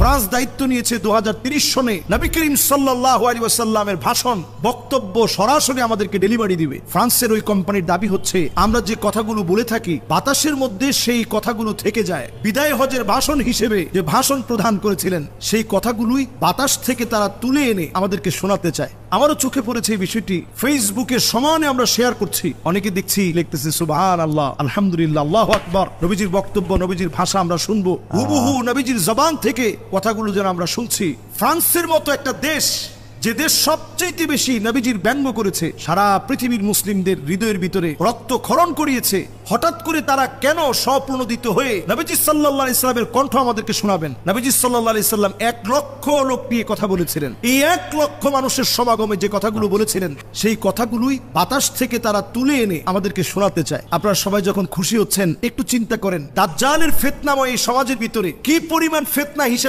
France দায়িত্ব নিয়েছে 2030 সনে নবী করিম সাল্লাল্লাহু আলাইহি ওয়াসাল্লামের ভাষণ বক্তব্য সরাসরি আমাদেরকে ডেলিভারি দিবে। ফ্রান্সের ওই কোম্পানির দাবি হচ্ছে আমরা যে কথাগুলো বলে থাকি বাতাসের মধ্যে সেই কথাগুলো থেকে যায়। বিদায় হজের ভাষণ হিসেবে যে ভাষণ প্রদান করেছিলেন সেই কথাগুলোই বাতাস থেকে তারা তুলে এনে আমাদেরকে শোনাতে চায়। আমারও চোখে পড়েছে এই বিষয়টি, ফেসবুকে সমানে আমরা শেয়ার করছি, অনেকে দেখছি লিখতেছে সুবহানাল্লাহ, আলহামদুলিল্লাহ, আল্লাহু আকবার। নবীজির বক্তব্য নবীজির ভাষা আমরা শুনবো, হুবহু নবীজির জবান থেকে কথাগুলো যেন আমরা শুনছি। ফ্রান্সের মতো একটা দেশ, যে দেশ সবচেয়ে বেশি নবীজির ব্যঙ্গ করেছে, সারা পৃথিবীর মুসলিমদের হৃদয়ের ভিতরে রক্তক্ষরণ করিয়েছে, হঠাৎ করে তারা কেন স্বপ্রণোদিত হয়ে নবীজি সাল্লাল্লাহু আলাইহি সাল্লামের কণ্ঠ আমাদেরকে শোনাবেন? নবীজি সাল্লাল্লাহু আলাইহি সাল্লাম 1 লক্ষ লোক নিয়ে কথা বলেছিলেন। এই 1 লক্ষ মানুষের সমাগমে যে কথাগুলো বলেছিলেন সেই কথাগুলোই বাতাস থেকে তারা তুলে এনে আমাদেরকে শোনাতে চায়। আপনারা সবাই যখন খুশি হচ্ছেন একটু চিন্তা করেন দাজ্জালের ফিতনাময় এই সমাজের ভিতরে কি পরিমাণ ফিতনা হিসেবে